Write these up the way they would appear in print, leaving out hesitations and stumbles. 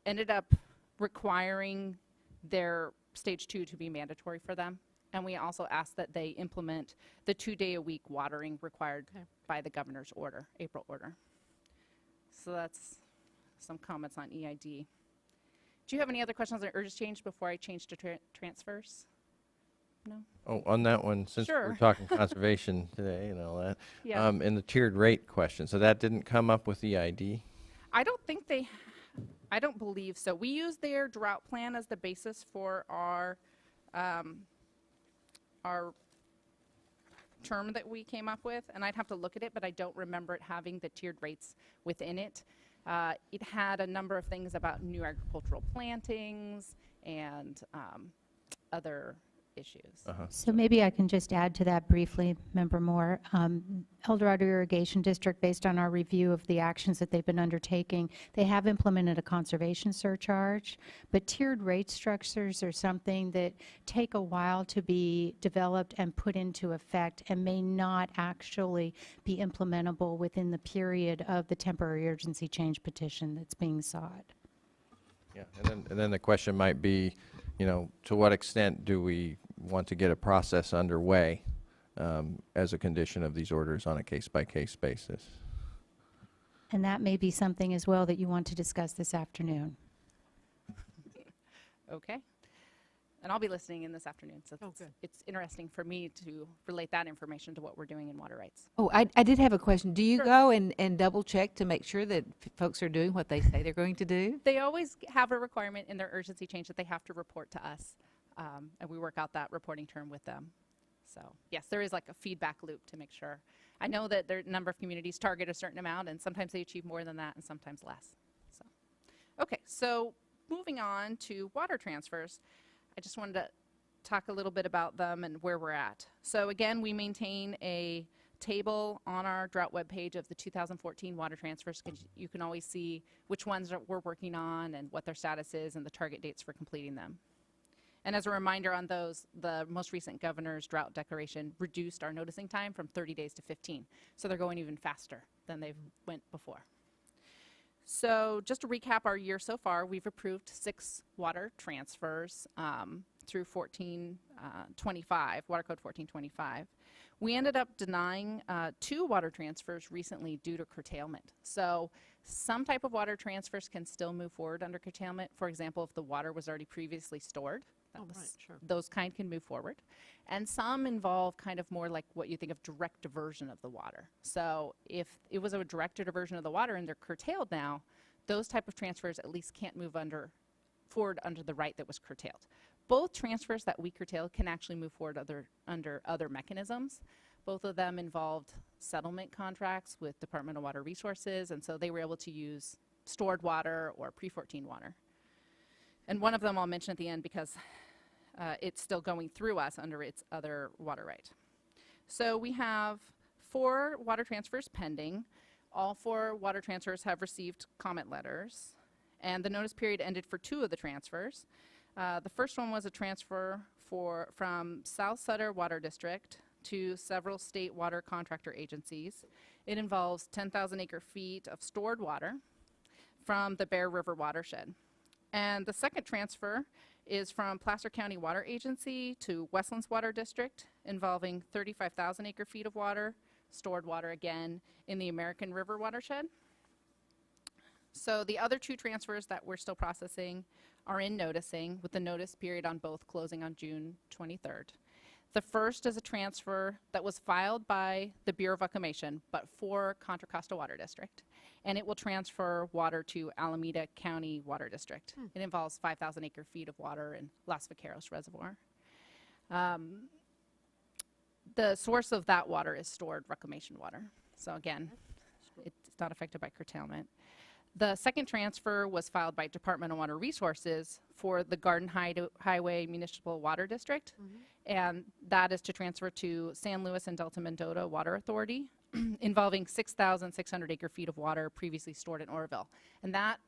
ended up requiring their stage 2 to be mandatory for them. And we also asked that they implement the 2-day-a-week watering required by the governor's order, April order. So that's some comments on EID. Do you have any other questions on urges change before I change to transfers? No? Oh, on that one, since Sure. we're talking conservation today and all that, Yeah. in the tiered rate question, so that didn't come up with EID? I don't believe so. We use their drought plan as the basis for our term that we came up with, and I'd have to look at it, but I don't remember it having the tiered rates within it. It had a number of things about new agricultural plantings and other issues. So maybe I can just add to that briefly, Member Moore. El Dorado Irrigation District, based on our review of the actions that they've been undertaking, they have implemented a conservation surcharge, but tiered rate structures are something that take a while to be developed and put into effect and may not actually be implementable within the period of the temporary urgency change petition that's being sought. Yeah, and then the question might be, you know, to what extent do we want to get a process underway as a condition of these orders on a case-by-case basis? And that may be something as well that you want to discuss this afternoon. Okay. And I'll be listening in this afternoon, so it's interesting for me to relate that information to what we're doing in water rights. Oh, I did have a question. Do you Sure. go and double check to make sure that folks are doing what they say they're going to do? They always have a requirement in their urgency change that they have to report to us, and we work out that reporting term with them. So yes, there is like a feedback loop to make sure. I know that a number of communities target a certain amount, and sometimes they achieve more than that and sometimes less. So, okay, so moving on to water transfers, I just wanted to talk a little bit about them and where we're at. So again, we maintain a table on our drought webpage of the 2014 water transfers. You can always see which ones we're working on and what their status is and the target dates for completing them. And as a reminder on those, the most recent governor's drought declaration reduced our noticing time from 30 days to 15. So they're going even faster than they've went before. So just to recap our year so far, we've approved 6 water transfers through 1425, Water Code 1425. We ended up denying 2 water transfers recently due to curtailment. So some type of water transfers can still move forward under curtailment. For example, if the water was already previously stored, those kind can move forward. And some involve kind of more like what you think of direct diversion of the water. So if it was a direct diversion of the water and they're curtailed now, those type of transfers at least can't move forward under the right that was curtailed. Both transfers that we curtailed can actually move forward under other mechanisms. Both of them involved settlement contracts with Department of Water Resources, and so they were able to use stored water or pre-14 water. And one of them I'll mention at the end because it's still going through us under its other water right. So we have 4 water transfers pending. All 4 water transfers have received comment letters, and the notice period ended for 2 of the transfers. The first one was a transfer from South Sutter Water District to several state water contractor agencies. It involves 10,000 acre-feet of stored water from the Bear River watershed. And the second transfer is from Placer County Water Agency to Westlands Water District, involving 35,000 acre-feet of water, stored water again, in the American River watershed. So the other 2 transfers that we're still processing are in noticing, with the notice period on both closing on June 23rd. The first is a transfer that was filed by the Bureau of Reclamation, but for Contra Costa Water District. And it will transfer water to Alameda County Water District. It involves 5,000 acre-feet of water in Las Vaqueros Reservoir. The source of that water is stored reclamation water. So again, it's not affected by curtailment. The second transfer was filed by Department of Water Resources for the Garden Highway Municipal Water District, and that is to transfer to San Luis and Delta Mendota Water Authority, involving 6,600 acre-feet of water previously stored in Oroville. And that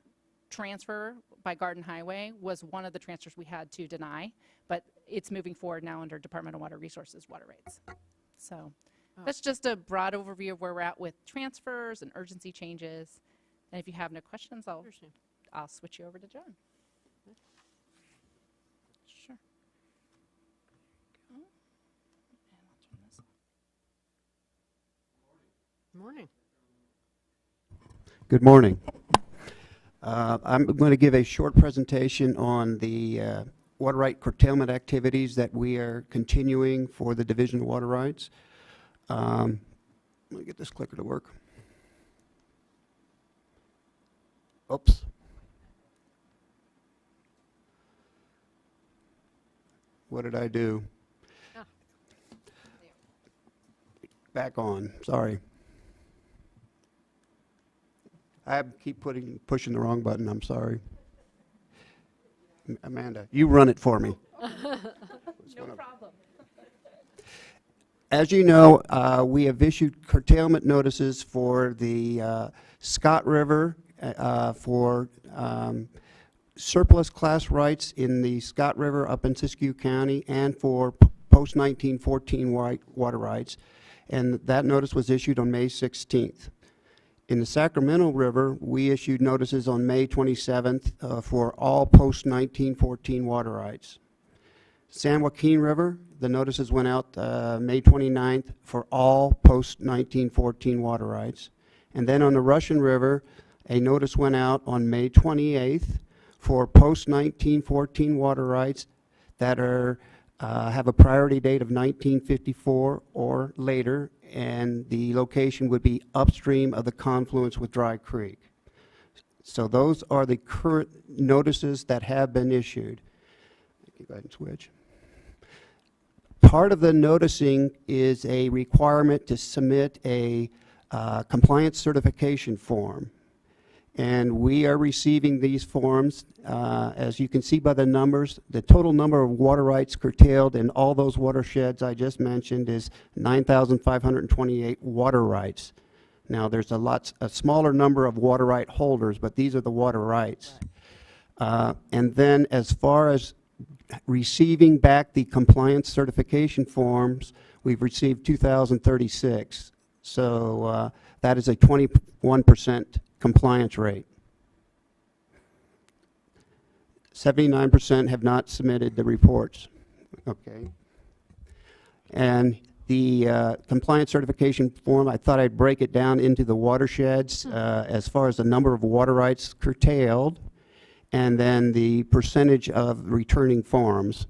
transfer by Garden Highway was one of the transfers we had to deny, but it's moving forward now under Department of Water Resources water rights. So that's just a broad overview of where we're at with transfers and urgency changes. And if you have no questions, I'll I'll switch you over to John. Sure. And I'll turn this on. Morning. Good morning. I'm going to give a short presentation on the water right curtailment activities that we are continuing for the Division of Water Rights. Let me get this clicker to work. Oops. What did I do? Back on, sorry. I keep pushing the wrong button, I'm sorry. Amanda, you run it for me. No problem. As you know, we have issued curtailment notices for the Scott River, for surplus class rights in the Scott River up in Siskiyou County, and for post-1914 water rights. And that notice was issued on May 16th. In the Sacramento River, we issued notices on May 27th for all post-1914 water rights. San Joaquin River, the notices went out May 29th for all post-1914 water rights. And then on the Russian River, a notice went out on May 28th for post-1914 water rights that are have a priority date of 1954 or later, and the location would be upstream of the confluence with Dry Creek. So those are the current notices that have been issued. Go ahead and switch. Part of the noticing is a requirement to submit a compliance certification form. And we are receiving these forms. As you can see by the numbers, the total number of water rights curtailed in all those watersheds I just mentioned is 9,528 water rights. Now, there's a smaller number of water right holders, but these are the water rights. And then as far as receiving back the compliance certification forms, we've received 2,036. So that is a 21% compliance rate. 79% have not submitted the reports. Okay. And the compliance certification form, I thought I'd break it down into the watersheds as far as the number of water rights curtailed, and then the percentage of returning farms.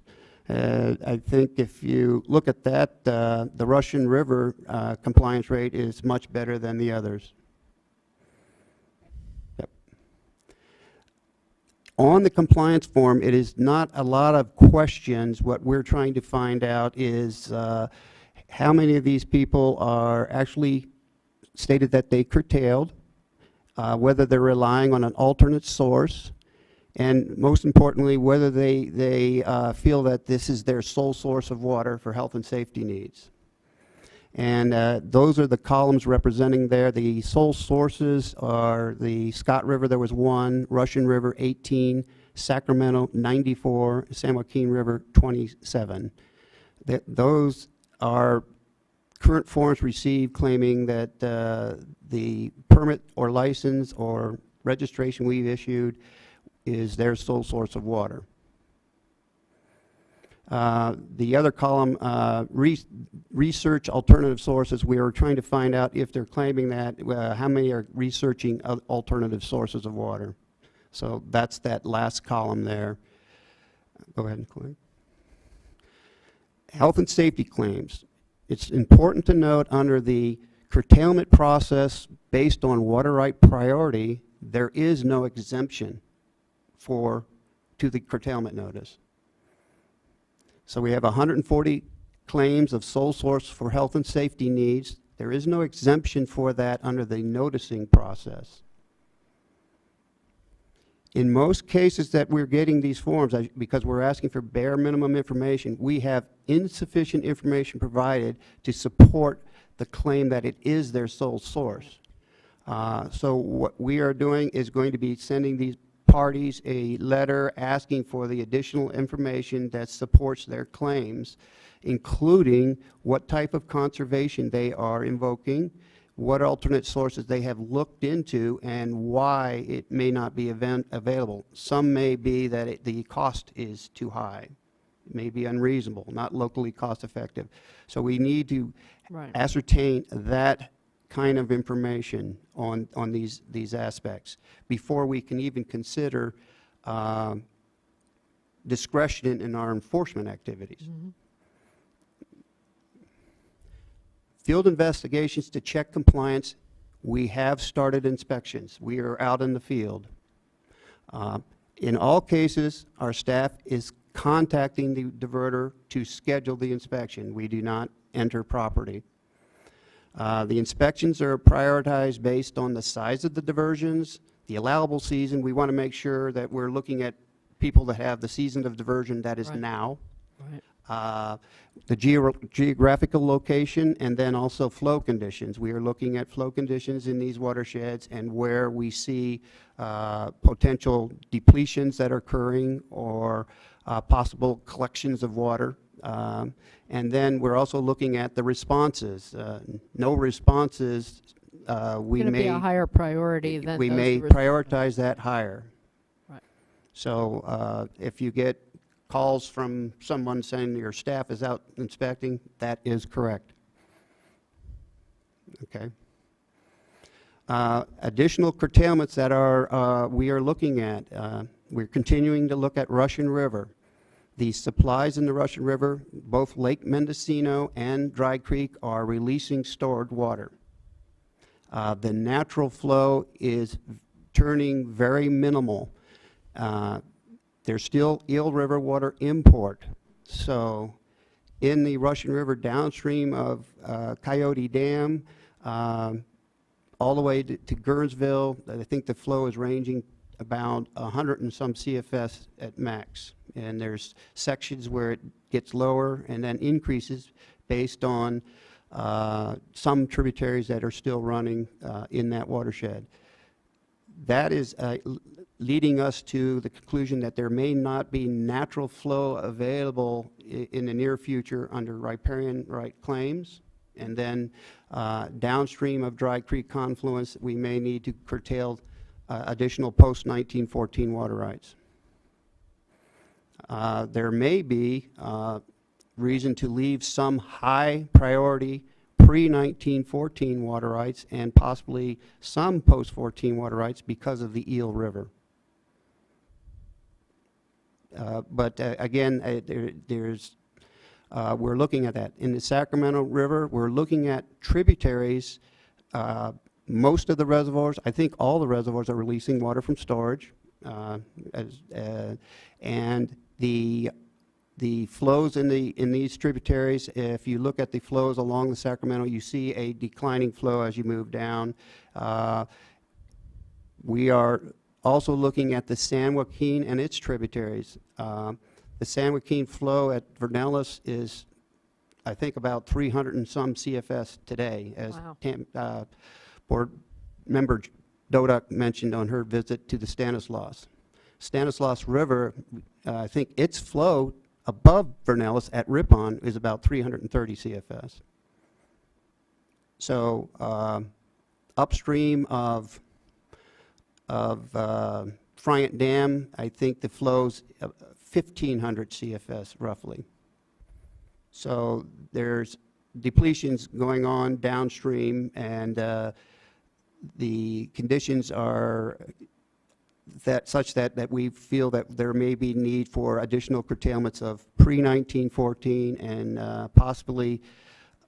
I think if you look at that, the Russian River compliance rate is much better than the others. Yep. On the compliance form, it is not a lot of questions. What we're trying to find out is how many of these people are actually stated that they curtailed, whether they're relying on an alternate source, and most importantly, whether they feel that this is their sole source of water for health and safety needs. And those are the columns representing there. The sole sources are the Scott River, there was 1, Russian River 18, Sacramento 94, San Joaquin River 27. Those are current forms received claiming that the permit or license or registration we've issued is their sole source of water. The other column, research alternative sources, we are trying to find out if they're claiming that, how many are researching alternative sources of water. So that's that last column there. Go ahead and click. Health and safety claims. It's important to note under the curtailment process based on water right priority, there is no exemption to the curtailment notice. So we have 140 claims of sole source for health and safety needs. There is no exemption for that under the noticing process. In most cases that we're getting these forms, because we're asking for bare minimum information, we have insufficient information provided to support the claim that it is their sole source. So what we are doing is going to be sending these parties a letter asking for the additional information that supports their claims, including what type of conservation they are invoking, what alternate sources they have looked into and why it may not be available. Some may be that the cost is too high, it may be unreasonable, not locally cost effective. So we need to Right. ascertain that kind of information on these aspects before we can even consider discretion in our enforcement activities. Field investigations to check compliance, we have started inspections. We are out in the field. In all cases, our staff is contacting the diverter to schedule the inspection. We do not enter property. The inspections are prioritized based on the size of the diversions, the allowable season. We want to make sure that we're looking at people that have the season of diversion that is Right. now. Right. The geographical location, and then also flow conditions. We are looking at flow conditions in these watersheds and where we see potential depletions that are occurring or possible collections of water. And then we're also looking at the responses. No responses, we Going to be may a higher priority than we those may res- prioritize that higher. Right. So if you get calls from someone saying your staff is out inspecting, that is correct. Okay. Additional curtailments that we are looking at. We're continuing to look at Russian River. The supplies in the Russian River, both Lake Mendocino and Dry Creek, are releasing stored water. The natural flow is turning very minimal. There's still Eel River water import. So in the Russian River downstream of Coyote Dam, all the way to Gurnsville, I think the flow is ranging about 100 and some CFS at max. And there's sections where it gets lower and then increases based on some tributaries that are still running in that watershed. That is leading us to the conclusion that there may not be natural flow available in the near future under riparian right claims. And then downstream of Dry Creek confluence, we may need to curtail additional post-1914 water rights. There may be reason to leave some high priority pre-1914 water rights and possibly some post-14 water rights because of the Eel River. But again, we're looking at that. In the Sacramento River, we're looking at tributaries. Most of the reservoirs, I think all the reservoirs are releasing water from storage. And the flows in these tributaries, if you look at the flows along the Sacramento, you see a declining flow as you move down. We are also looking at the San Joaquin and its tributaries. The San Joaquin flow at Vernelis is, I think, about 300 and some CFS today, as Wow. Board Member Doduck mentioned on her visit to the Stanislaus. Stanislaus River, I think its flow above Vernelis at Ripon is about 330 CFS. So upstream of Friant Dam, I think the flow's 1,500 CFS roughly. So there's depletions going on downstream, and the conditions are such that we feel that there may be need for additional curtailments of pre-1914, and possibly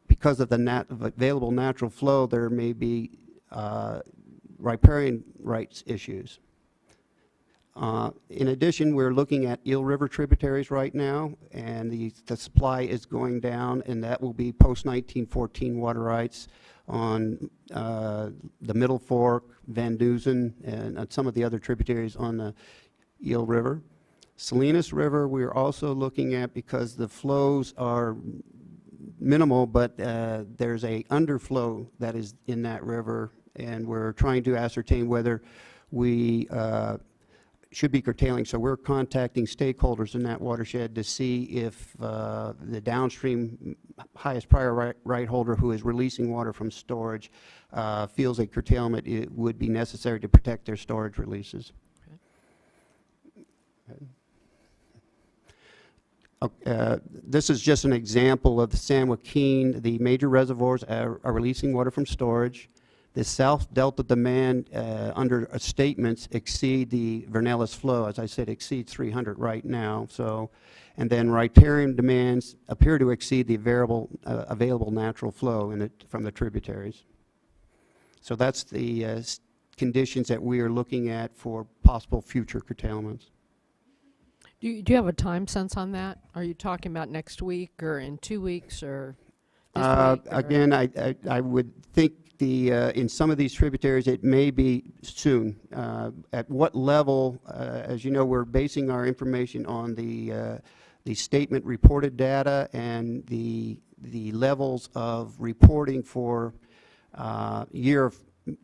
because of the available natural flow, there may be riparian rights issues. In addition, we're looking at Eel River tributaries right now, and the supply is going down, and that will be post-1914 water rights on the Middle Fork, Van Dusen, and some of the other tributaries on the Eel River. Salinas River, we're also looking at because the flows are minimal, but there's a underflow that is in that river, and we're trying to ascertain whether we should be curtailing. So we're contacting stakeholders in that watershed to see if the downstream highest prior right holder who is releasing water from storage feels a curtailment it would be necessary to protect their storage releases. This is just an example of the San Joaquin. The major reservoirs are releasing water from storage. The South Delta demand under statements exceed the Vernelis flow. As I said, exceeds 300 right now. So, and then riparian demands appear to exceed the available natural flow from the tributaries. So that's the conditions that we are looking at for possible future curtailments. Do you have a time sense on that? Are you talking about next week or in 2 weeks or this week? Or? Again, I would think in some of these tributaries it may be soon. At what level? As you know, we're basing our information on the statement reported data and the levels of reporting for year of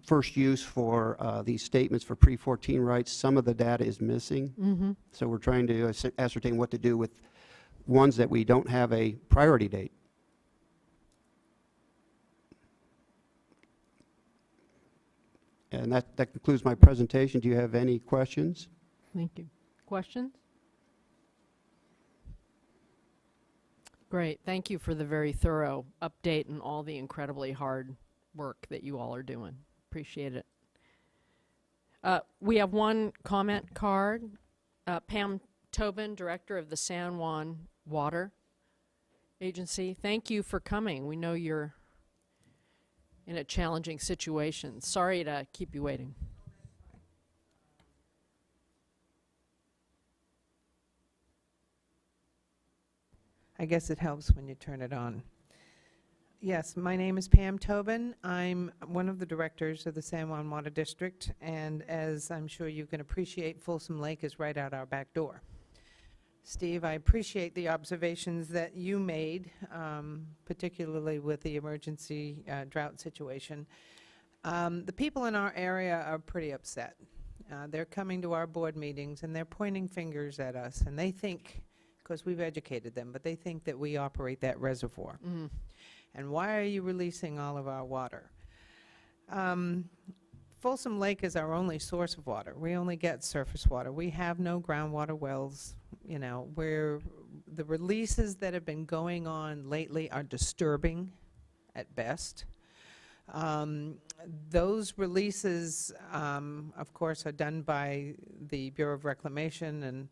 first use for these statements for pre-14 rights. Some of the data is missing. Mm-hmm. So we're trying to ascertain what to do with ones that we don't have a priority date. And that concludes my presentation. Do you have any questions? Thank you. Questions? Great. Thank you for the very thorough update and all the incredibly hard work that you all are doing. Appreciate it. We have one comment card. Pam Tobin, Director of the San Juan Water Agency. Thank you for coming. We know you're in a challenging situation. Sorry to keep you waiting. I guess it helps when you turn it on. Yes, my name is Pam Tobin. I'm one of the directors of the San Juan Water District, and as I'm sure you can appreciate, Folsom Lake is right out our back door. Steve, I appreciate the observations that you made, particularly with the emergency drought situation. The people in our area are pretty upset. They're coming to our board meetings and they're pointing fingers at us, and they think, because we've educated them, but they think that we operate that reservoir. Mm. And why are you releasing all of our water? Folsom Lake is our only source of water. We only get surface water. We have no groundwater wells. You know, where the releases that have been going on lately are disturbing at best. Those releases, of course, are done by the Bureau of Reclamation. And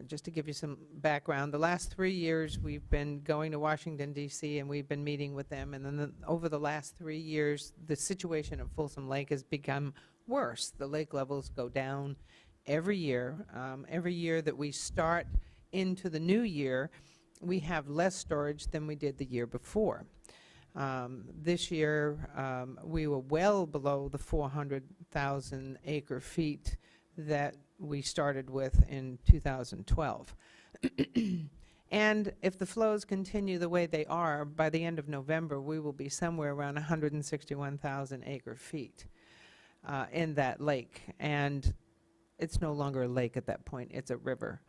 just to give you some background, the last 3 years we've been going to Washington, D.C., and we've been meeting with them. And then over the last 3 years, the situation at Folsom Lake has become worse. The lake levels go down every year. Every year that we start into the new year, we have less storage than we did the year before. This year, we were well below the 400,000 acre feet that we started with in 2012. And if the flows continue the way they are, by the end of November, we will be somewhere around 161,000 acre feet in that lake. And it's no longer a lake at that point, it's a river.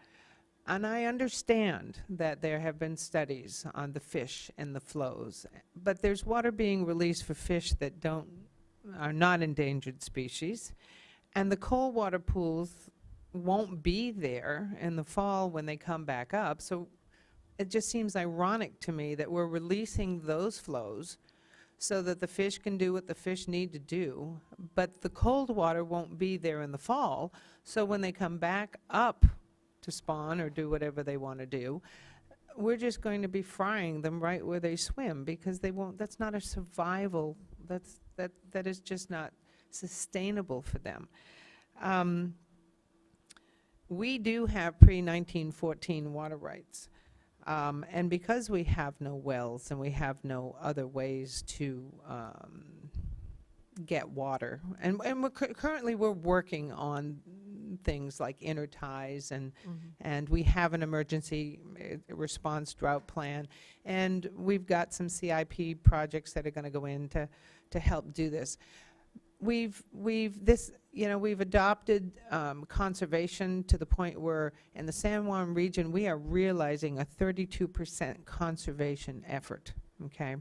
And I understand that there have been studies on the fish and the flows, but there's water being released for fish that are not endangered species. And the cold water pools won't be there in the fall when they come back up. So it just seems ironic to me that we're releasing those flows so that the fish can do what the fish need to do, but the cold water won't be there in the fall. So when they come back up to spawn or do whatever they want to do, we're just going to be frying them right where they swim, because they won't. That's not a survival. That is just not sustainable for them. We do have pre-1914 water rights. And because we have no wells and we have no other ways to get water, and currently we're working on things like interties, and we have an emergency response drought plan, and we've got some CIP projects that are going to go in to help do this. we've adopted conservation to the point where in the San Juan region, we are realizing a 32% conservation effort, okay?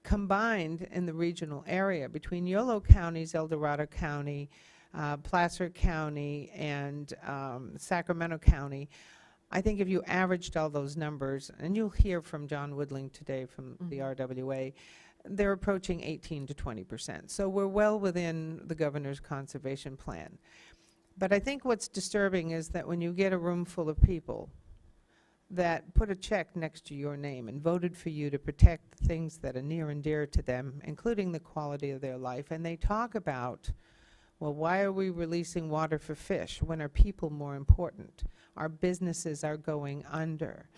Combined in the regional area between Yolo counties, El Dorado County, Placer County, and Sacramento County, I think if you averaged all those numbers, and you'll hear from John Woodling today from the RWA, they're approaching 18 to 20%. So we're well within the governor's conservation plan. But I think what's disturbing is that when you get a room full of people that put a check next to your name and voted for you to protect the things that are near and dear to them, including the quality of their life, and they talk about, well, why are we releasing water for fish? When are people more important? Our businesses are going under.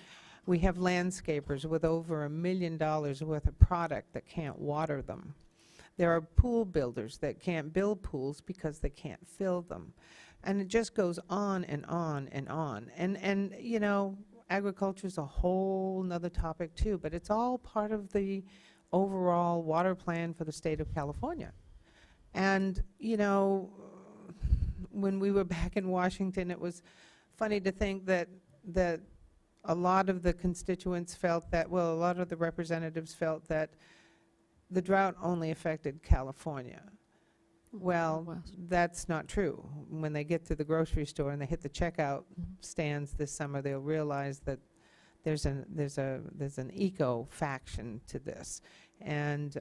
We have landscapers with over $1 million worth of product that can't water them. There are pool builders that can't build pools because they can't fill them. And it just goes on and on and on. And you know, agriculture is a whole nother topic too, but it's all part of the overall water plan for the state of California. And, you know, when we were back in Washington, it was funny to think that a lot of the constituents felt that, well, a lot of the representatives felt that the drought only affected California. Well, that's not true. When they get to the grocery store and they hit the checkout stands this summer, they'll realize that there's an eco faction to this, and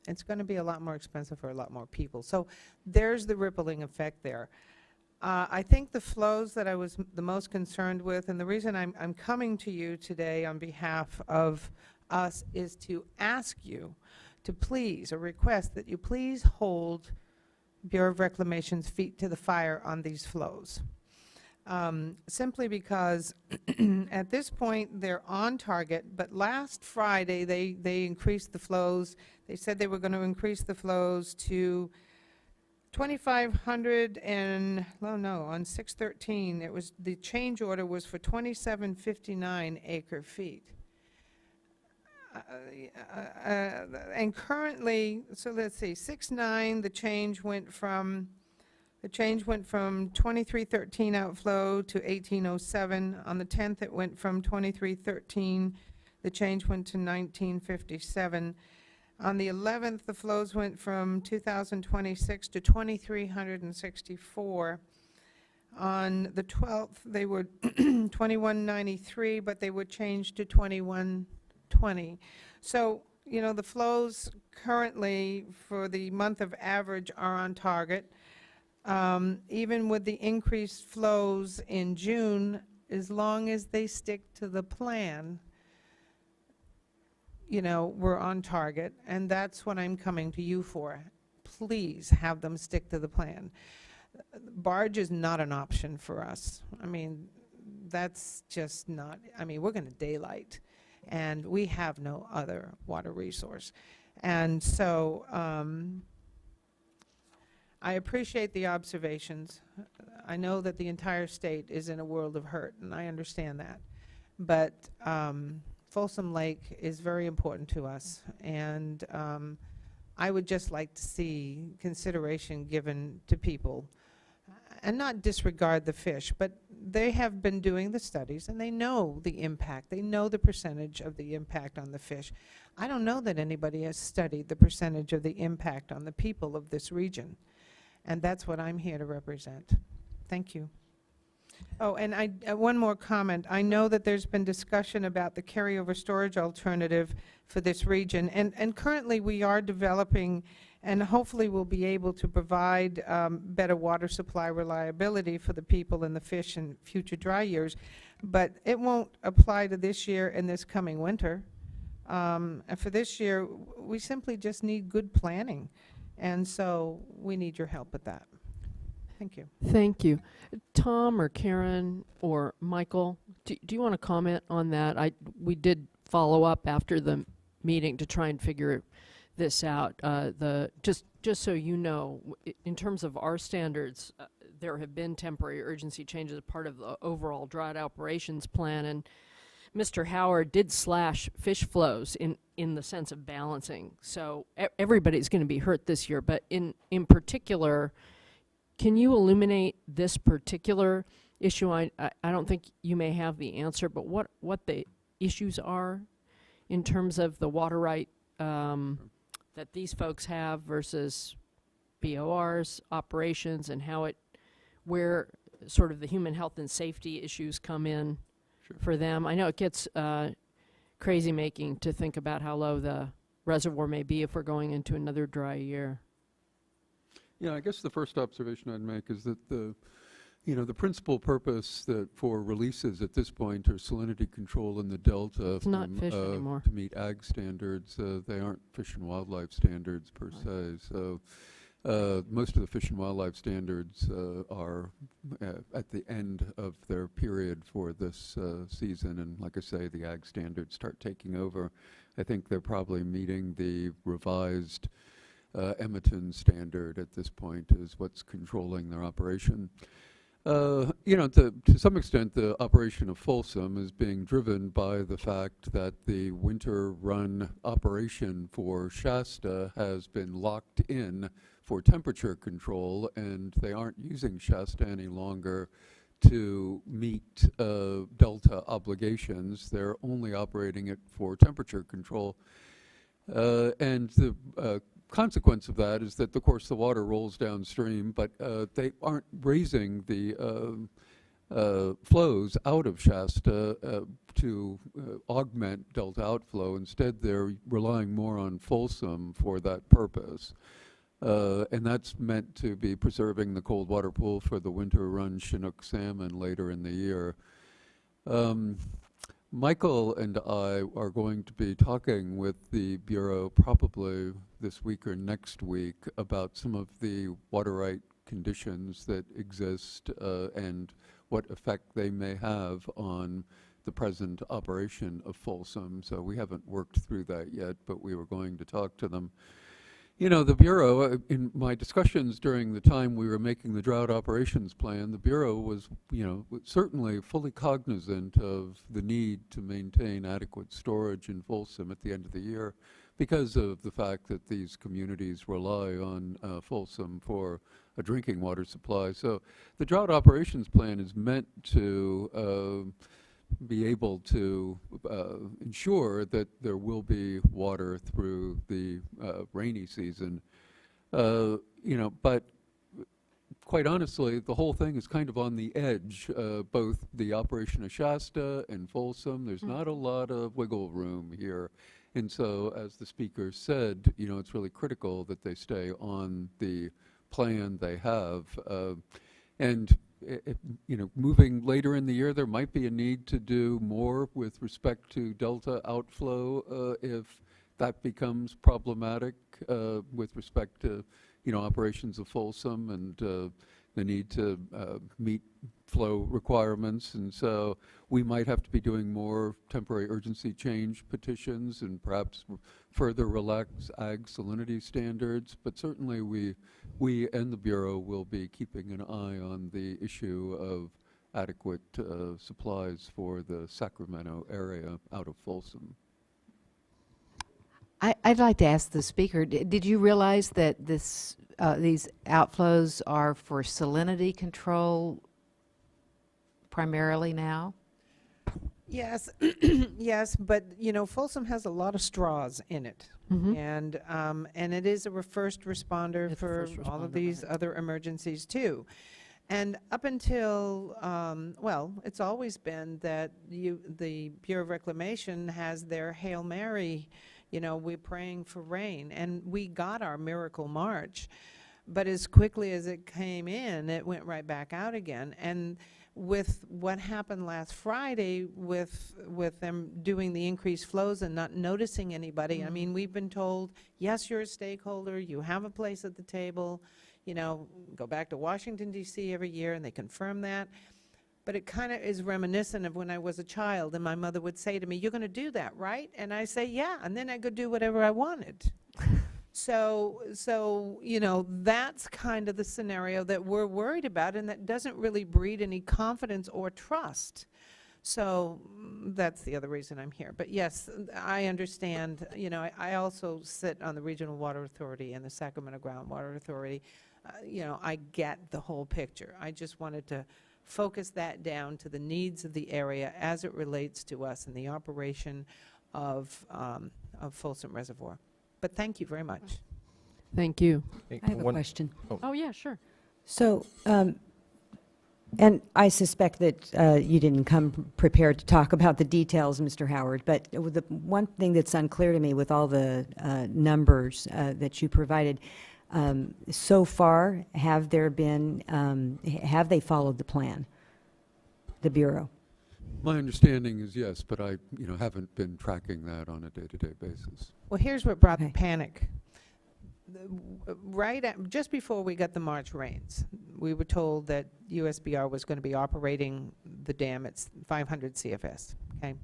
it's going to be a lot more expensive for a lot more people. So there's the rippling effect there. I think the flows that I was the most concerned with, and the reason I'm coming to you today on behalf of us, is to ask you to please, or request that you please hold Bureau of Reclamation's feet to the fire on these flows. Simply because at this point they're on target, but last Friday they increased the flows. They said they were going to increase the flows to 2,500 and, oh no, on 6/13 it was, the change order was for 2,759 acre feet. And currently, so let's see, 6/9 the change went from 2313 outflow to 1807. On the 10th it went from 2313, the change went to 1957. On the 11th, the flows went from 2,026 to 2,364. On the 12th, they were 2,193, but they were changed to 2,120. So, you know, the flows currently for the month of average are on target. Even with the increased flows in June, as long as they stick to the plan, you know, we're on target, and that's what I'm coming to you for. Please have them stick to the plan. Barge is not an option for us. I mean, that's just not, I mean, we're going to daylight, and we have no other water resource. And so I appreciate the observations. I know that the entire state is in a world of hurt, and I understand that. But Folsom Lake is very important to us, and I would just like to see consideration given to people, and not disregard the fish, but they have been doing the studies, and they know the impact. They know the percentage of the impact on the fish. I don't know that anybody has studied the percentage of the impact on the people of this region, and that's what I'm here to represent. Thank you. Oh, and one more comment. I know that there's been discussion about the carryover storage alternative for this region, and currently we are developing, and hopefully we'll be able to provide better water supply reliability for the people and the fish in future dry years, but it won't apply to this year and this coming winter. And for this year, we simply just need good planning, and so we need your help with that. Thank you. Thank you. Tom or Karen or Michael, do you want to comment on that? We did follow up after the meeting to try and figure this out. Just so you know, in terms of our standards, there have been temporary urgency changes as part of the overall drought operations plan, and Mr. Howard did slash fish flows in the sense of balancing. So everybody's going to be hurt this year, but in particular, can you illuminate this particular issue? I don't think you may have the answer, but what the issues are in terms of the water right that these folks have versus BOR's operations, and where sort of the human health and safety issues come in for them. I know it gets crazy making to think about how low the reservoir may be if we're going into another dry year. Yeah, I guess the first observation I'd make is that the principal purpose that for releases at this point are salinity control in the delta. It's not fish anymore. To meet ag standards. They aren't fish and wildlife standards per se. So most of the fish and wildlife standards are at the end of their period for this season. And like I say, the ag standards start taking over. I think they're probably meeting the revised Edmonton standard at this point is what's controlling their operation. To some extent, the operation of Folsom is being driven by the fact that the winter run operation for Shasta has been locked in for temperature control, and they aren't using Shasta any longer to meet Delta obligations. They're only operating it for temperature control. And the consequence of that is that, of course, the water rolls downstream, but they aren't raising the flows out of Shasta to augment delta outflow. Instead, they're relying more on Folsom for that purpose. And that's meant to be preserving the cold water pool for the winter run Chinook salmon later in the year. Michael and I are going to be talking with the Bureau probably this week or next week about some of the water right conditions that exist and what effect they may have on the present operation of Folsom. So we haven't worked through that yet, but we were going to talk to them. The Bureau, in my discussions during the time we were making the drought operations plan, the Bureau was, certainly fully cognizant of the need to maintain adequate storage in Folsom at the end of the year because of the fact that these communities rely on Folsom for a drinking water supply. So the drought operations plan is meant to be able to ensure that there will be water through the rainy season. But quite honestly, the whole thing is kind of on the edge, both the operation of Shasta and Folsom. There's not a lot of wiggle room here. And so, as the speaker said, it's really critical that they stay on the plan they have. Moving later in the year, there might be a need to do more with respect to delta outflow if that becomes problematic with respect to, operations of Folsom and the need to meet flow requirements. And so we might have to be doing more temporary urgency change petitions and perhaps further relax ag salinity standards. But certainly we and the Bureau will be keeping an eye on the issue of adequate supplies for the Sacramento area out of Folsom. I'd like to ask the speaker, did you realize that these outflows are for salinity control primarily now? Yes, yes, but Folsom has a lot of straws in it, and it is a first responder for all of these other emergencies too. And up until it's always been that the Bureau of Reclamation has their Hail Mary. We're praying for rain, and we got our miracle March, but as quickly as it came in, it went right back out again. And with what happened last Friday with them doing the increased flows and not noticing anybody, I mean, we've been told, yes, you're a stakeholder, you have a place at the table, go back to Washington, D.C. every year, and they confirm that. But it kind of is reminiscent of when I was a child, and my mother would say to me, "You're going to do that, right?" And I say, "Yeah," and then I could do whatever I wanted. So that's kind of the scenario that we're worried about, and that doesn't really breed any confidence or trust. So that's the other reason I'm here. But yes, I understand, I also sit on the Regional Water Authority and the Sacramento Groundwater Authority. I get the whole picture. I just wanted to focus that down to the needs of the area as it relates to us and the operation of Folsom Reservoir. But thank you very much. Thank you. Hey, I have a one- question. Oh, yeah, sure. So, and I suspect that you didn't come prepared to talk about the details, Mr. Howard, but the one thing that's unclear to me with all the numbers that you provided, so far, have they followed the plan, the Bureau? My understanding is yes, but I, haven't been tracking that on a day-to-day basis. Well, here's what brought the Okay. panic. Just before we got the March rains, we were told that USBR was going to be operating the dam at 500 CFS, okay?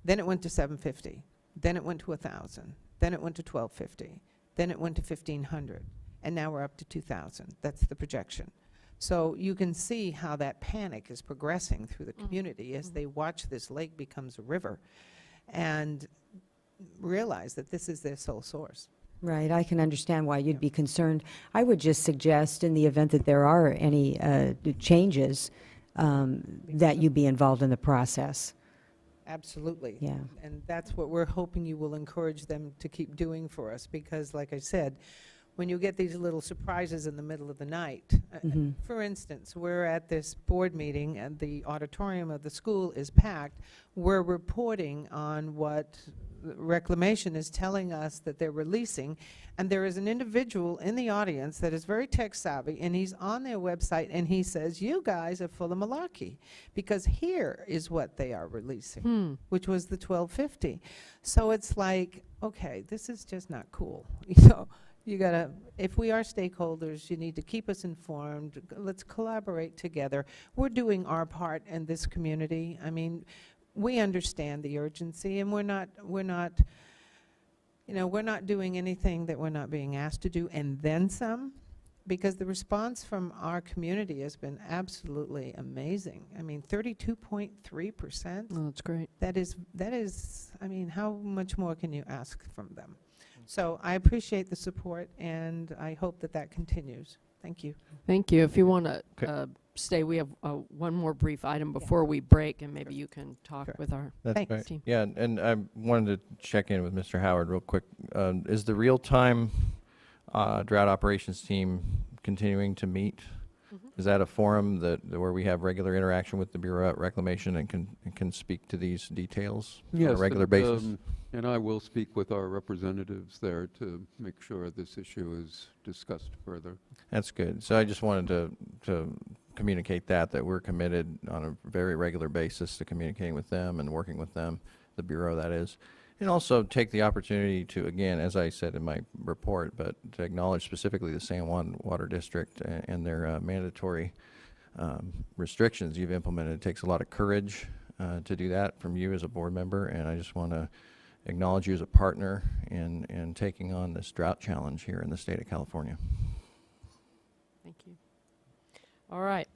Then it went to 750, then it went to 1,000, then it went to 1,250, then it went to 1,500, and now we're up to 2,000. That's the projection. So you can see how that panic is progressing through the community as they watch this lake becomes a river and realize that this is their sole source. Right, I can understand why you'd be concerned. I would just suggest, in the event that there are any changes, that you be involved in the process. Absolutely. Yeah. And that's what we're hoping you will encourage them to keep doing for us, because like I said, when you get these little surprises in the middle of the night, for instance, we're at this board meeting and the auditorium of the school is packed, we're reporting on what Reclamation is telling us that they're releasing, and there is an individual in the audience that is very tech savvy, and he's on their website and he says, you guys are full of malarkey, because here is what they are releasing, which was the 1250. So it's like, okay, this is just not cool. You gotta, if we are stakeholders, you need to keep us informed. Let's collaborate together. We're doing our part in this community. I mean, we understand the urgency, and we're not doing anything that we're not being asked to do, and then some, because the response from our community has been absolutely amazing. I mean, 32.3%. Oh, that's great. That is, I mean, how much more can you ask from them? So I appreciate the support, and I hope that that continues. Thank you. Thank you. If you want to Okay. stay, we have one more brief item before we break, and maybe you can talk Sure. with our That's Thanks. right. team. Yeah, and I wanted to check in with Mr. Howard real quick. Is the real-time drought operations team continuing to meet? Is that a forum where we have regular interaction with the Bureau of Reclamation and can speak to these details on a regular basis? And I will speak with our representatives there to make sure this issue is discussed further. That's good. So I just wanted to communicate that we're committed on a very regular basis to communicating with them and working with them, the Bureau that is. And also take the opportunity to, again, as I said in my report, but to acknowledge specifically the San Juan Water District and their mandatory restrictions you've implemented. It takes a lot of courage to do that from you as a board member, and I just want to acknowledge you as a partner in taking on this drought challenge here in the state of California. Thank you. All right.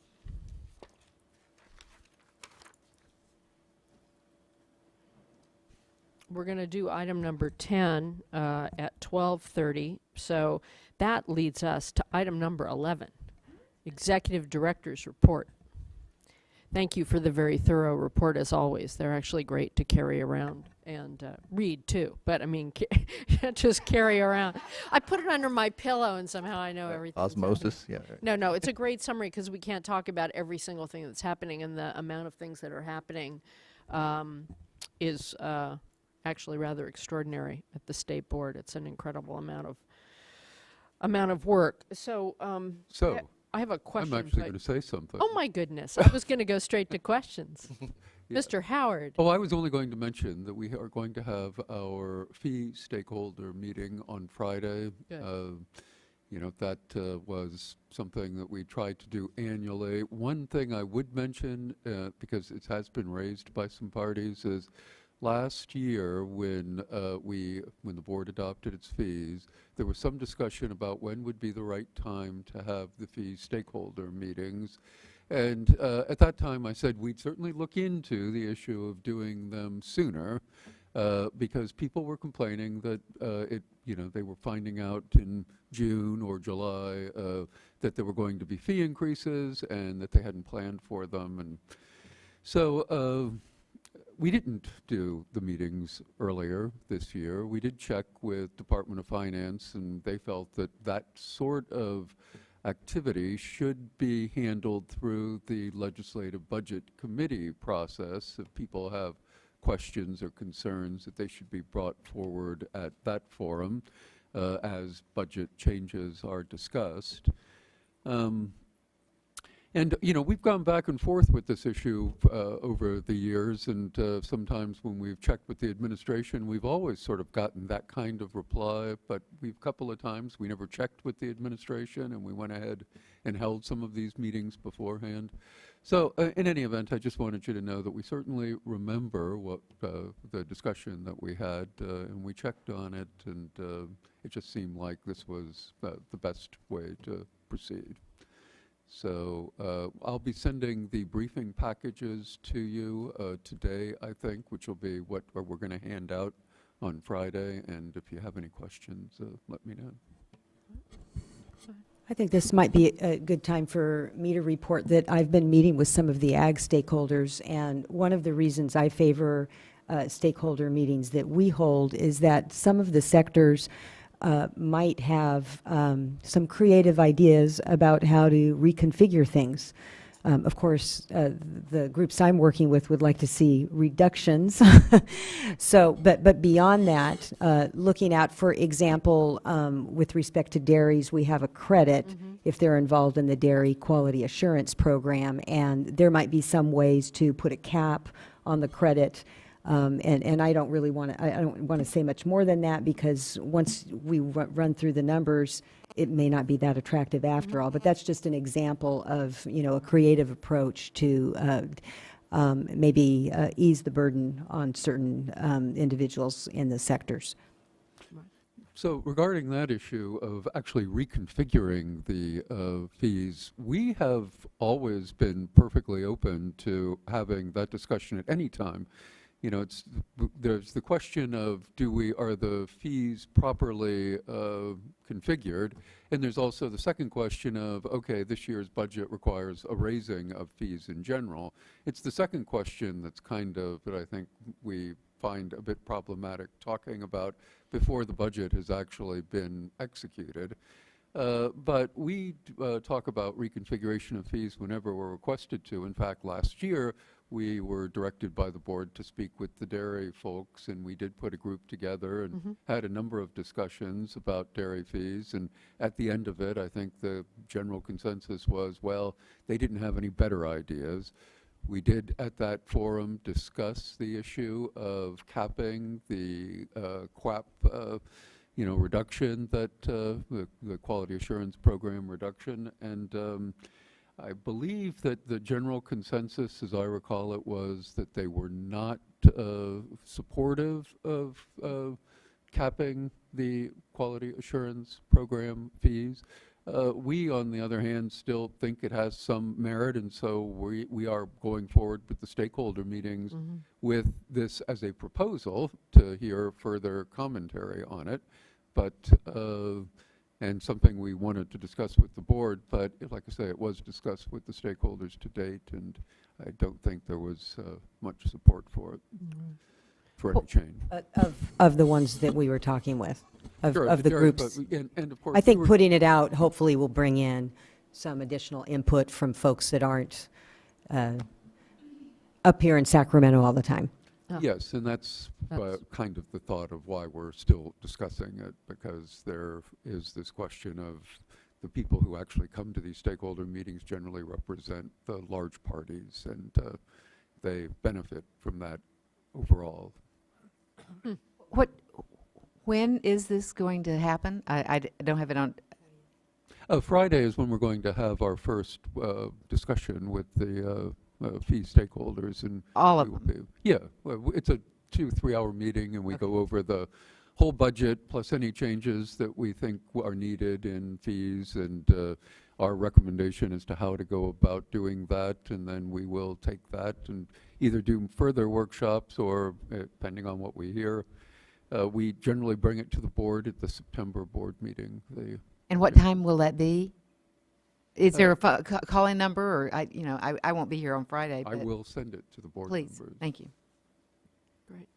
We're going to do item number 10 at 12:30. So that leads us to item number 11, Executive Director's Report. Thank you for the very thorough report, as always. They're actually great to carry around and read, too. But, I mean, just carry around. I put it under my pillow, and somehow I know everything. Osmosis, yeah. Right. No, it's a great summary, because we can't talk about every single thing that's happening, and the amount of things that are happening is actually rather extraordinary at the state board. It's an incredible amount of work. So, So, I have a question. I'm actually but- going to say something. Oh my goodness! I was going to go straight to questions. Yeah. Mr. Howard. Oh, I was only going to mention that we are going to have our fee stakeholder meeting on Friday. Good. That was something that we tried to do annually. One thing I would mention, because it has been raised by some parties, is last year when the board adopted its fees, there was some discussion about when would be the right time to have the fee stakeholder meetings. And at that time, I said we'd certainly look into the issue of doing them sooner, because people were complaining that they were finding out in June or July that there were going to be fee increases and that they hadn't planned for them. And so we didn't do the meetings earlier this year. We did check with Department of Finance, and they felt that that sort of activity should be handled through the Legislative Budget Committee process. If people have questions or concerns, that they should be brought forward at that forum as budget changes are discussed. And, we've gone back and forth with this issue over the years, and sometimes when we've checked with the administration, we've always sort of gotten that kind of reply, but a couple of times we never checked with the administration, and we went ahead and held some of these meetings beforehand. So in any event, I just wanted you to know that we certainly remember what the discussion that we had, and we checked on it, and it just seemed like this was the best way to proceed. So I'll be sending the briefing packages to you today, I think, which will be what we're going to hand out on Friday. And if you have any questions, let me know. I think this might be a good time for me to report that I've been meeting with some of the ag stakeholders, and one of the reasons I favor stakeholder meetings that we hold is that some of the sectors might have some creative ideas about how to reconfigure things. Of course, the groups I'm working with would like to see reductions. But beyond that, looking at, for example, with respect to dairies, we have a credit if they're involved in the dairy quality assurance program, and there might be some ways to put a cap on the credit. And I don't really want to, I don't want to say much more than that, because once we run through the numbers, it may not be that attractive after all. But that's just an example of, a creative approach to maybe ease the burden on certain individuals in the sectors. So regarding that issue of actually reconfiguring the fees, we have always been perfectly open to having that discussion at any time. There's the question of are the fees properly configured? And there's also the second question of, okay, this year's budget requires a raising of fees in general. It's the second question that's that I think we find a bit problematic talking about before the budget has actually been executed. But we talk about reconfiguration of fees whenever we're requested to. In fact, last year, we were directed by the board to speak with the dairy folks, and we did put a group together and had a number of discussions about dairy fees. And at the end of it, I think the general consensus was, well, they didn't have any better ideas. We did, at that forum, discuss the issue of capping the QAP reduction, that the quality assurance program reduction. And I believe that the general consensus, as I recall it, was that they were not supportive of capping the quality assurance program fees. We, on the other hand, still think it has some merit, and so we are going forward with the stakeholder meetings with this as a proposal to hear further commentary on it. But and something we wanted to discuss with the board, but like I say, it was discussed with the stakeholders to date, and I don't think there was much support for it, for any change. Of the ones that we were talking with, of the dairy, groups. and of course, I think putting it out hopefully will bring in some additional input from folks that aren't up here in Sacramento all the time. Yes, and that's kind of the thought of why we're still discussing it, because there is this question of the people who actually come to these stakeholder meetings generally represent the large parties, and they benefit from that overall. When is this going to happen? I don't have it on. Friday is when we're going to have our first discussion with the fee stakeholders, and all of them. Well, it's a 2-3 hour meeting, and we go over the whole budget plus any changes that we think are needed in fees, and our recommendation as to how to go about doing that, and then we will take that and either do further workshops or, depending on what we hear, we generally bring it to the board at the September board meeting. And what time will that be? Is there a call-in number, or I won't be here on Friday, I but will send it to the board please, members. thank you. Great.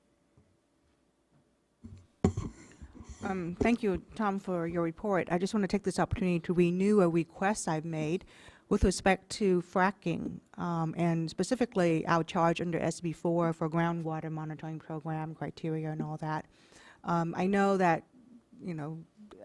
Thank you, Tom, for your report. I just want to take this opportunity to renew a request I've made with respect to fracking, and specifically our charge under SB4 for groundwater monitoring program criteria and all that. I know that,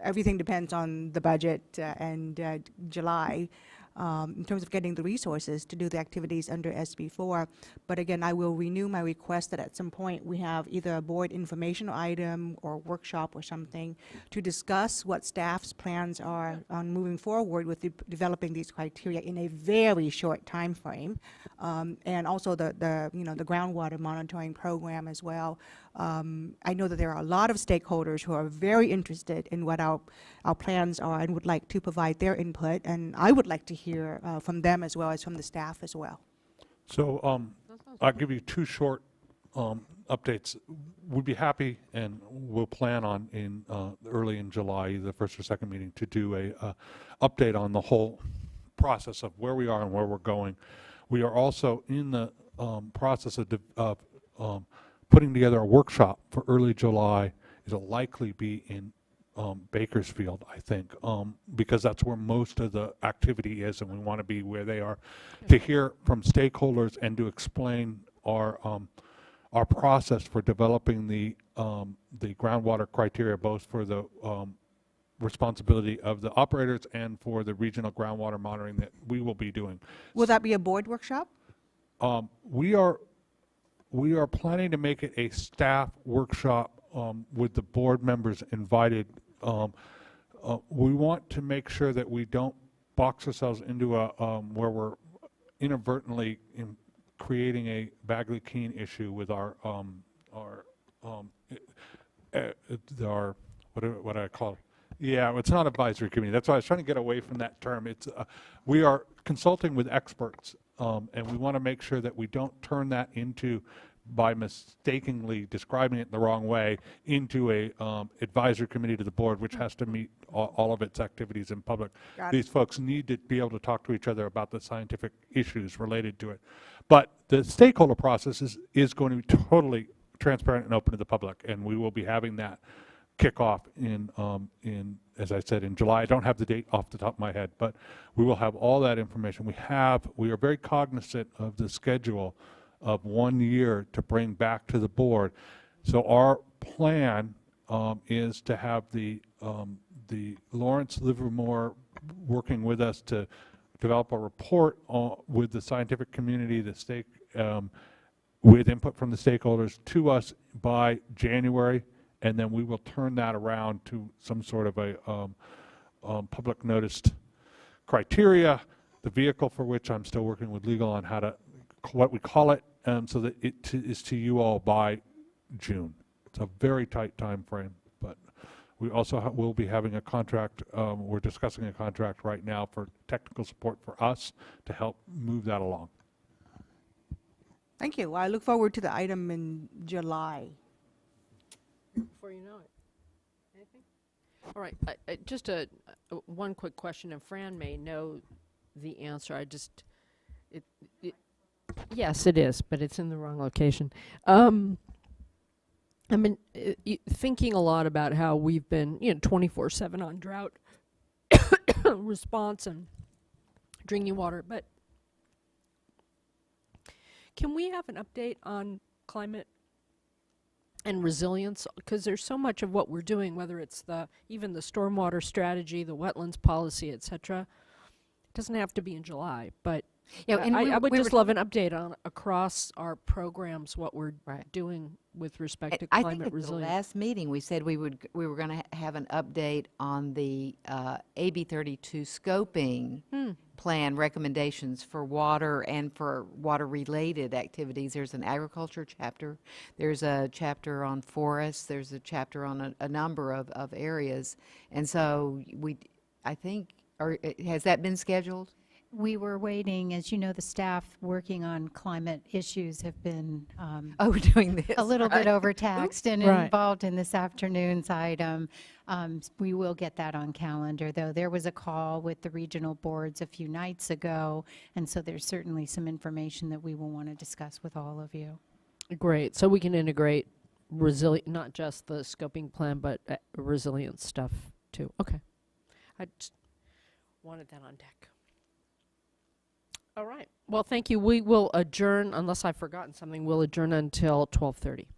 everything depends on the budget and July in terms of getting the resources to do the activities under SB4. But again, I will renew my request that at some point we have either a board informational item or workshop or something to discuss what staff's plans are on moving forward with developing these criteria in a very short time frame, and also the groundwater monitoring program as well. I know that there are a lot of stakeholders who are very interested in what our plans are and would like to provide their input, and I would like to hear from them as well as from the staff as well. So I'll give you two short updates. We'd be happy, and we'll plan on early in July, the first or second meeting, to do a update on the whole process of where we are and where we're going. We are also in the process of putting together a workshop for early July. It'll likely be in Bakersfield, I think, because that's where most of the activity is, and we want to be where they are, to hear from stakeholders and to explain our process for developing the groundwater criteria, both for the responsibility of the operators and for the regional groundwater monitoring that we will be doing. Will that be a board workshop? We are planning to make it a staff workshop with the board members invited. We want to make sure that we don't box ourselves into a where we're inadvertently creating a Bagley-Keene issue with our what I call it. Yeah, it's not advisory committee. That's why I was trying to get away from that term. It's we are consulting with experts, and we want to make sure that we don't turn that into, by mistakenly describing it the wrong way, into a advisory committee to the board, which has to meet all of its activities in public. These folks need to be able to talk to each other about the scientific issues related to it. But the stakeholder process is going to be totally transparent and open to the public, and we will be having that kick off in, as I said, in July. I don't have the date off the top of my head, but we will have all that information. We are very cognizant of the schedule of 1 year to bring back to the board. So our plan is to have the Lawrence Livermore working with us to develop a report with the scientific community, with input from the stakeholders to us by January, and then we will turn that around to some sort of a public noticed criteria, the vehicle for which I'm still working with legal on what we call it, so that it is to you all by June. It's a very tight time frame, but we also will be having a contract. We're discussing a contract right now for technical support for us to help move that along. Thank you. Well, I look forward to the item in July. Before you know it. Anything? All right. Just one quick question, and Fran may know the answer. Yes, it is, but it's in the wrong location. I've been thinking a lot about how we've been, 24/7 on drought response and drinking water, but can we have an update on climate and resilience? Because there's so much of what we're doing, whether it's even the stormwater strategy, the wetlands policy, et cetera. It doesn't have to be in July, but Yeah, and I would we just were love an update on across our programs what we're doing with respect to I climate think at the resilience. last meeting, we said we were going to have an update on the AB 32 scoping plan recommendations for water and for water-related activities. There's an agriculture chapter. There's a chapter on forests. There's a chapter on a number of areas. And so I think Or has that been scheduled? We were waiting, as you know, the staff working on climate issues have been Oh, we're doing this. a little bit overtaxed and Right. involved in this afternoon's item. We will get that on calendar, though. There was a call with the regional boards a few nights ago, and so there's certainly some information that we will want to discuss with all of you. Great. So we can integrate not just the scoping plan, but resilience stuff too. Okay. I just wanted that on deck. All right. Well, thank you. We will adjourn, unless I've forgotten something, we'll adjourn until 12:30.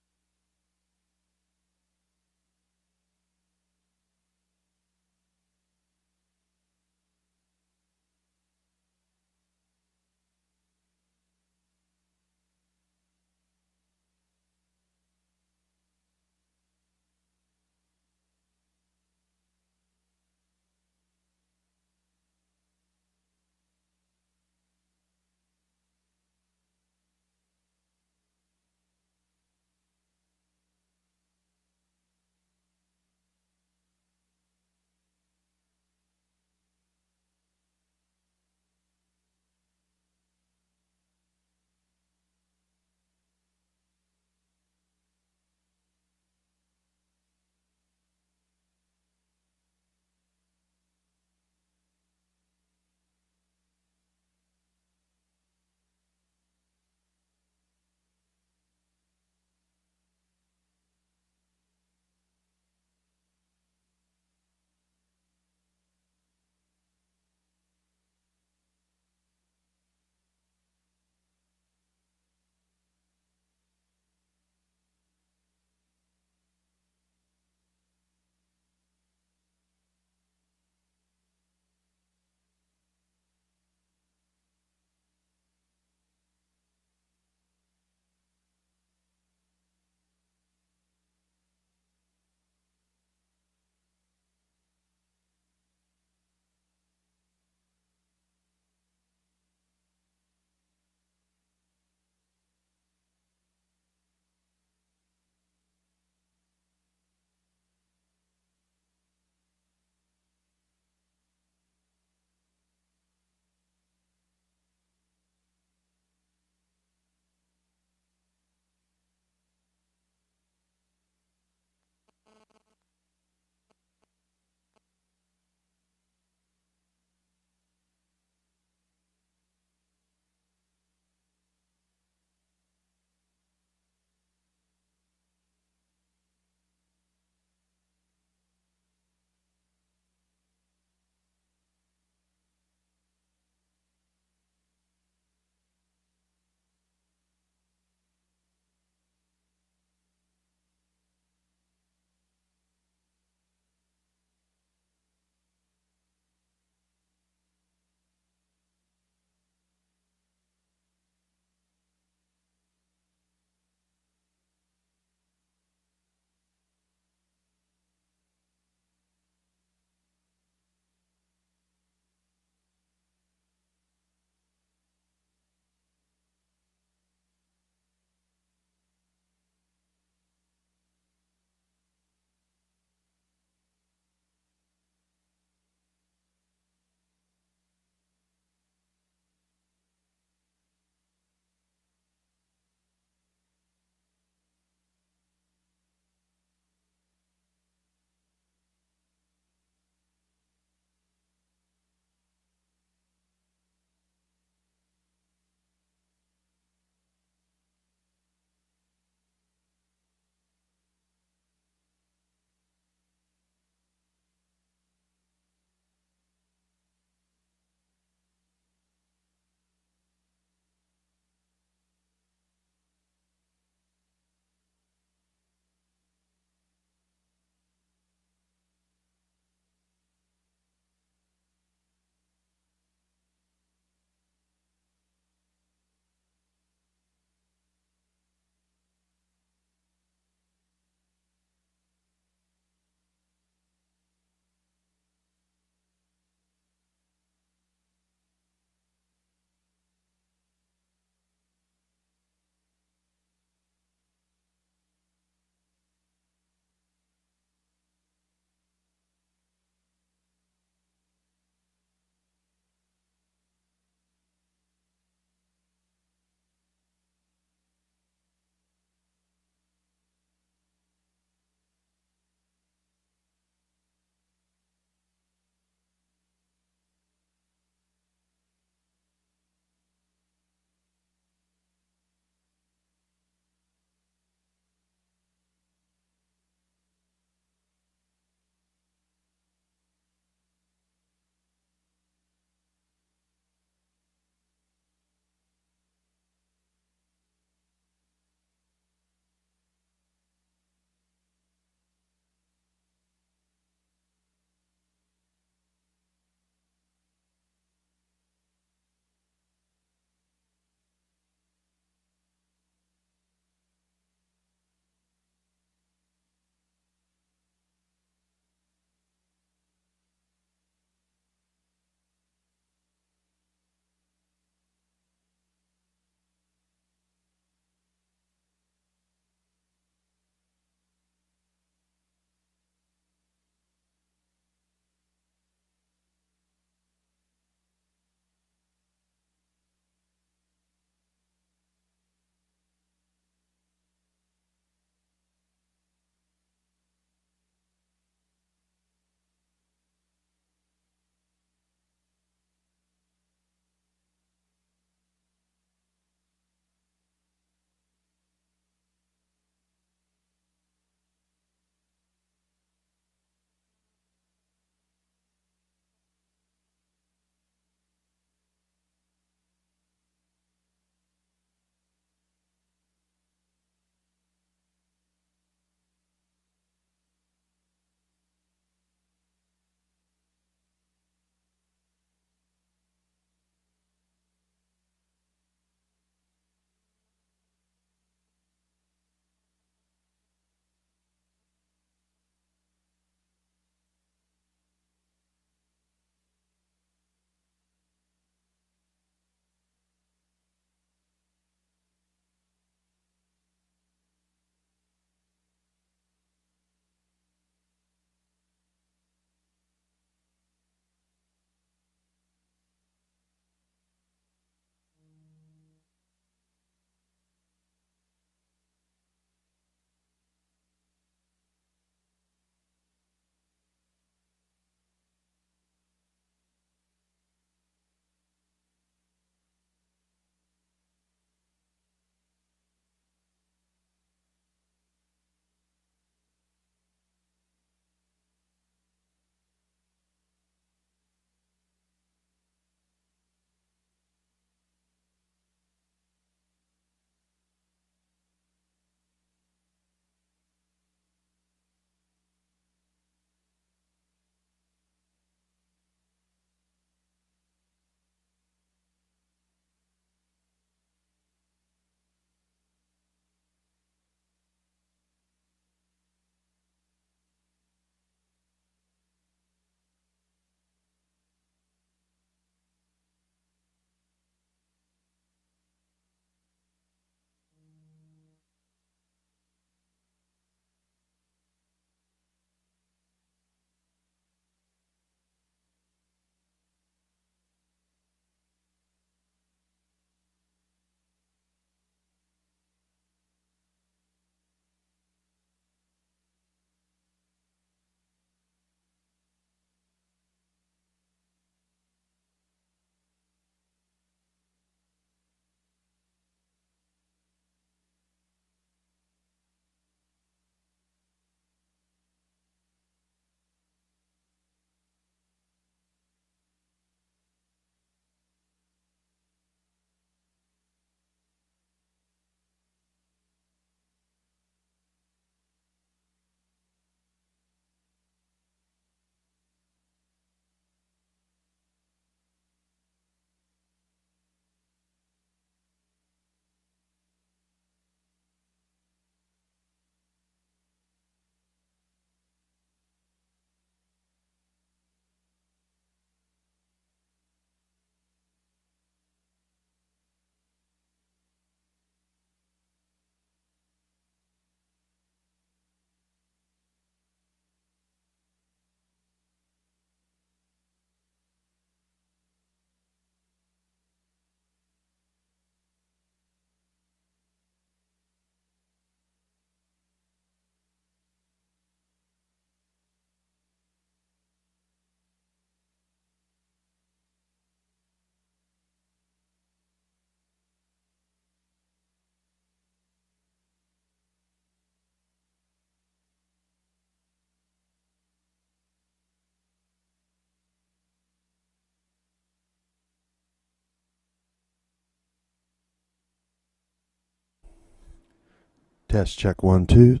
Test check 1, 2.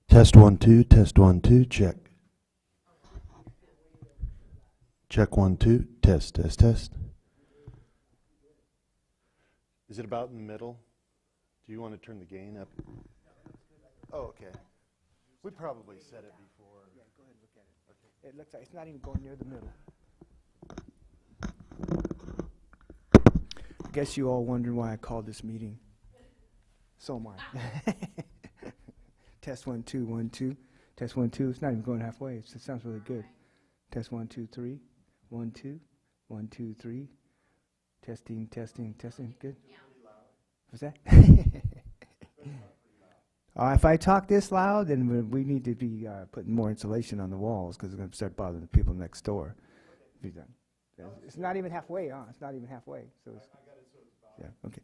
Test 1, 2. Test 1, 2. Check. Check 1, 2. Test, test, test. Is it about in the middle? Do you want to turn the gain up? Oh, okay. We probably said it before. Yeah, go ahead and look at it. Okay. It looks like it's not even going near the middle. I guess you all wondering why I called this meeting. So am I. Test 1, 2, 1, 2. Test 1, 2. It's not even going halfway. It sounds really good. Test 1, 2, 3. 1, 2. 1, 2, 3. Testing, testing, testing. Good. What's that? If I talk this loud, then we need to be putting more insulation on the walls because it's going to start bothering the people next door. Be done. It's not even halfway, It's not even halfway. So it's, yeah. Okay.